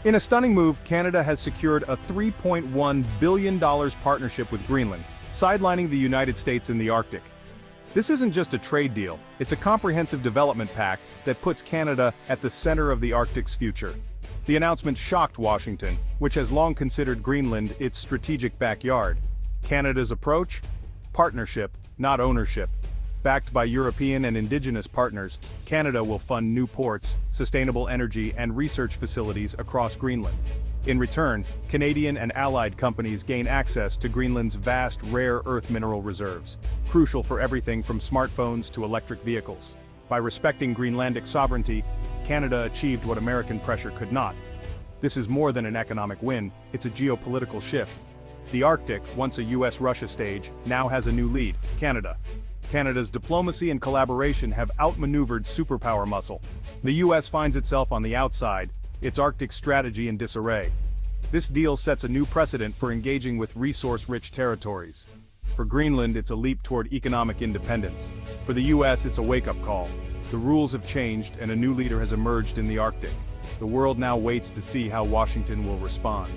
In a stunning move, Canada has secured a $3.1 billion partnership with Greenland, sidelining the United States in the Arctic. This isn't just a trade deal, it's a comprehensive development pact that puts Canada at the center of the Arctic's future. The announcement shocked Washington, which has long considered Greenland its strategic backyard. Canada's approach? Partnership, not ownership. Backed by European and Indigenous partners, Canada will fund new ports, sustainable energy and research facilities across Greenland. In return, Canadian and allied companies gain access to Greenland's vast rare earth mineral reserves, crucial for everything from smartphones to electric vehicles. By respecting Greenlandic sovereignty, Canada achieved what American pressure could not. This is more than an economic win, it's a geopolitical shift. The Arctic, once a US-Russia stage, now has a new lead, Canada. Canada's diplomacy and collaboration have outmaneuvered superpower muscle. The US finds itself on the outside, its Arctic strategy in disarray. This deal sets a new precedent for engaging with resource-rich territories. For Greenland, it's a leap toward economic independence. For the US, it's a wake-up call. The rules have changed and a new leader has emerged in the Arctic. The world now waits to see how Washington will respond.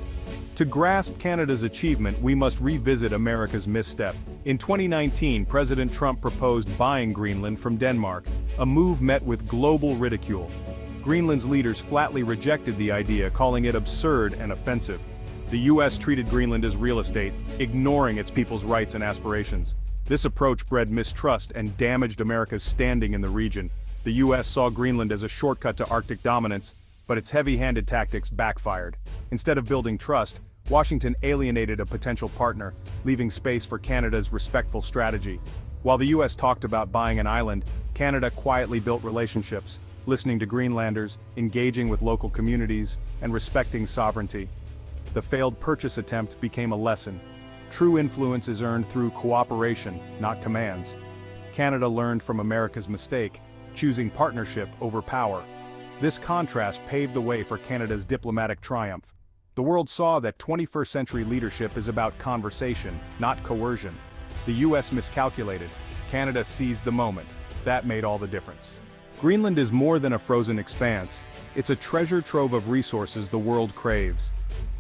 To grasp Canada's achievement, we must revisit America's misstep. In 2019, President Trump proposed buying Greenland from Denmark, a move met with global ridicule. Greenland's leaders flatly rejected the idea, calling it absurd and offensive. The US treated Greenland as real estate, ignoring its people's rights and aspirations. This approach bred mistrust and damaged America's standing in the region. The US saw Greenland as a shortcut to Arctic dominance, but its heavy-handed tactics backfired. Instead of building trust, Washington alienated a potential partner, leaving space for Canada's respectful strategy. While the US talked about buying an island, Canada quietly built relationships, listening to Greenlanders, engaging with local communities, and respecting sovereignty. The failed purchase attempt became a lesson. True influence is earned through cooperation, not commands. Canada learned from America's mistake, choosing partnership over power. This contrast paved the way for Canada's diplomatic triumph. The world saw that 21st century leadership is about conversation, not coercion. The US miscalculated. Canada seized the moment. That made all the difference. Greenland is more than a frozen expanse. It's a treasure trove of resources the world craves.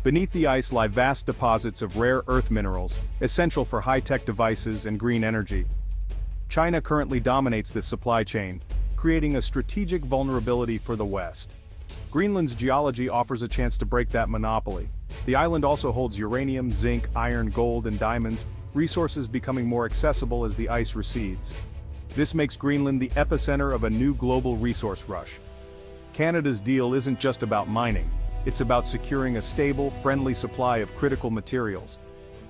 Beneath the ice lie vast deposits of rare earth minerals, essential for high-tech devices and green energy. China currently dominates this supply chain, creating a strategic vulnerability for the West. Greenland's geology offers a chance to break that monopoly. The island also holds uranium, zinc, iron, gold, and diamonds, resources becoming more accessible as the ice recedes. This makes Greenland the epicenter of a new global resource rush. Canada's deal isn't just about mining, it's about securing a stable, friendly supply of critical materials.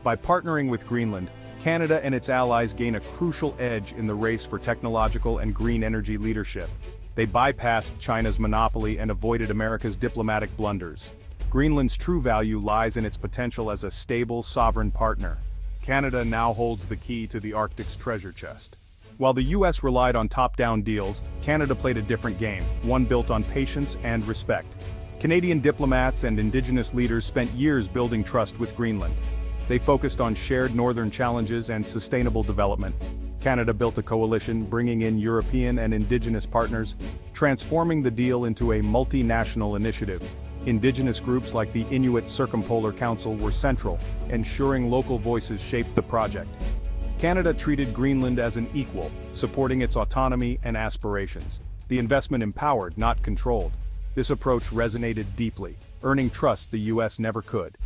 By partnering with Greenland, Canada and its allies gain a crucial edge in the race for technological and green energy leadership. They bypassed China's monopoly and avoided America's diplomatic blunders. Greenland's true value lies in its potential as a stable, sovereign partner. Canada now holds the key to the Arctic's treasure chest. While the US relied on top-down deals, Canada played a different game, one built on patience and respect. Canadian diplomats and Indigenous leaders spent years building trust with Greenland. They focused on shared northern challenges and sustainable development. Canada built a coalition, bringing in European and Indigenous partners, transforming the deal into a multinational initiative. Indigenous groups like the Inuit Circumpolar Council were central, ensuring local voices shaped the project. Canada treated Greenland as an equal, supporting its autonomy and aspirations. The investment empowered, not controlled. This approach resonated deeply, earning trust the US never could.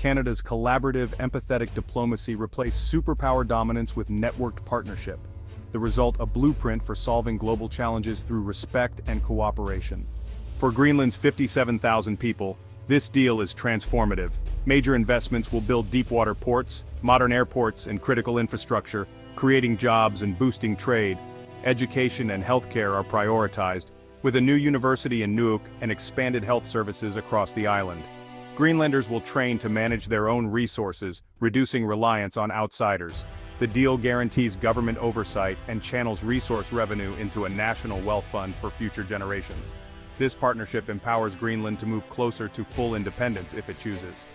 Canada's collaborative, empathetic diplomacy replaced superpower dominance with networked partnership. The result, a blueprint for solving global challenges through respect and cooperation. For Greenland's 57,000 people, this deal is transformative. Major investments will build deep-water ports, modern airports, and critical infrastructure, creating jobs and boosting trade. Education and healthcare are prioritized, with a new university in Nuuk and expanded health services across the island. Greenlanders will train to manage their own resources, reducing reliance on outsiders. The deal guarantees government oversight and channels resource revenue into a national wealth fund for future generations. This partnership empowers Greenland to move closer to full independence if it chooses.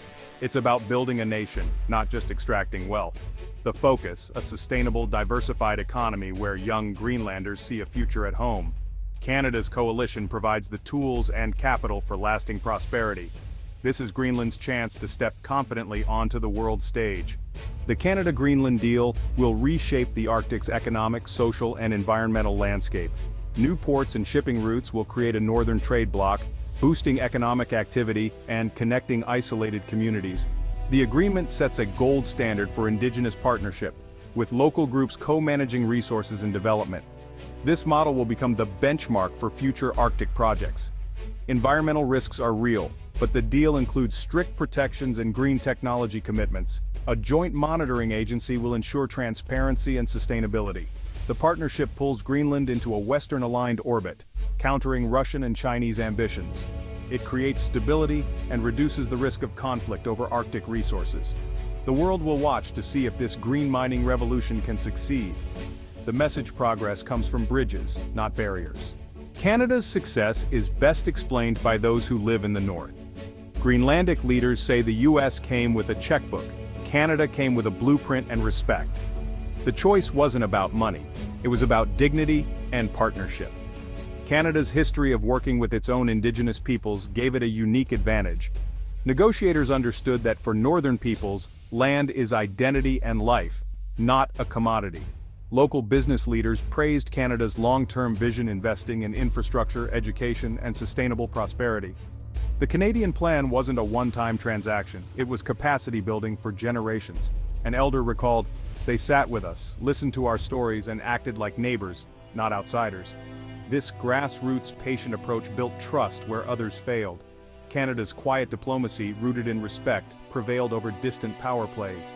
It's about building a nation, not just extracting wealth. The focus, a sustainable, diversified economy where young Greenlanders see a future at home. Canada's coalition provides the tools and capital for lasting prosperity. This is Greenland's chance to step confidently onto the world stage. The Canada-Greenland deal will reshape the Arctic's economic, social, and environmental landscape. New ports and shipping routes will create a northern trade bloc, boosting economic activity and connecting isolated communities. The agreement sets a gold standard for indigenous partnership, with local groups co-managing resources and development. This model will become the benchmark for future Arctic projects. Environmental risks are real, but the deal includes strict protections and green technology commitments. A joint monitoring agency will ensure transparency and sustainability. The partnership pulls Greenland into a Western-aligned orbit, countering Russian and Chinese ambitions. It creates stability and reduces the risk of conflict over Arctic resources. The world will watch to see if this green mining revolution can succeed. The message progress comes from bridges, not barriers. Canada's success is best explained by those who live in the north. Greenlandic leaders say the US came with a checkbook. Canada came with a blueprint and respect. The choice wasn't about money. It was about dignity and partnership. Canada's history of working with its own indigenous peoples gave it a unique advantage. Negotiators understood that for northern peoples, land is identity and life, not a commodity. Local business leaders praised Canada's long-term vision, investing in infrastructure, education, and sustainable prosperity. The Canadian plan wasn't a one-time transaction, it was capacity building for generations. An elder recalled, "They sat with us, listened to our stories, and acted like neighbors, not outsiders." This grassroots, patient approach built trust where others failed. Canada's quiet diplomacy, rooted in respect, prevailed over distant power plays.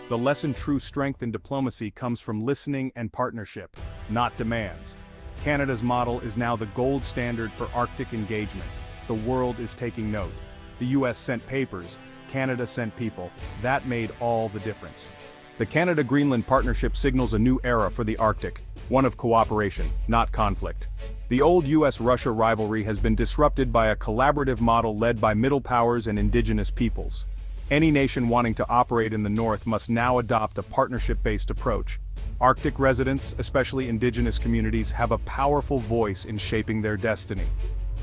The lesson: true strength in diplomacy comes from listening and partnership, not demands. Canada's model is now the gold standard for Arctic engagement. The world is taking note. The US sent papers, Canada sent people. That made all the difference. The Canada-Greenland partnership signals a new era for the Arctic, one of cooperation, not conflict. The old US-Russia rivalry has been disrupted by a collaborative model led by middle powers and indigenous peoples. Any nation wanting to operate in the North must now adopt a partnership-based approach. Arctic residents, especially indigenous communities, have a powerful voice in shaping their destiny.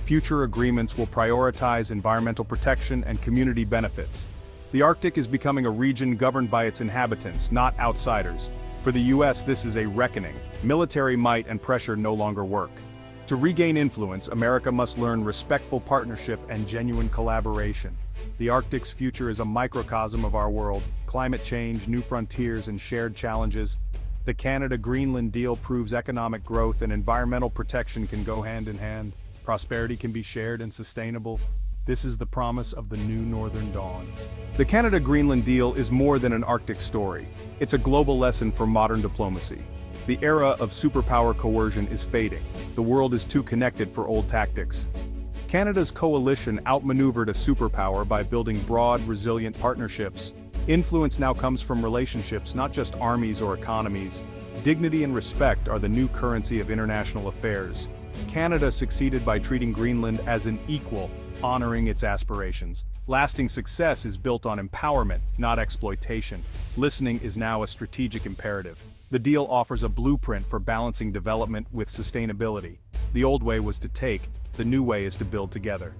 Future agreements will prioritize environmental protection and community benefits. The Arctic is becoming a region governed by its inhabitants, not outsiders. For the US, this is a reckoning. Military might and pressure no longer work. To regain influence, America must learn respectful partnership and genuine collaboration. The Arctic's future is a microcosm of our world: climate change, new frontiers, and shared challenges. The Canada-Greenland deal proves economic growth and environmental protection can go hand in hand. Prosperity can be shared and sustainable. This is the promise of the new Northern Dawn. The Canada-Greenland deal is more than an Arctic story. It's a global lesson for modern diplomacy. The era of superpower coercion is fading. The world is too connected for old tactics. Canada's coalition outmaneuvered a superpower by building broad, resilient partnerships. Influence now comes from relationships, not just armies or economies. Dignity and respect are the new currency of international affairs. Canada succeeded by treating Greenland as an equal, honoring its aspirations. Lasting success is built on empowerment, not exploitation. Listening is now a strategic imperative. The deal offers a blueprint for balancing development with sustainability. The old way was to take, the new way is to build together.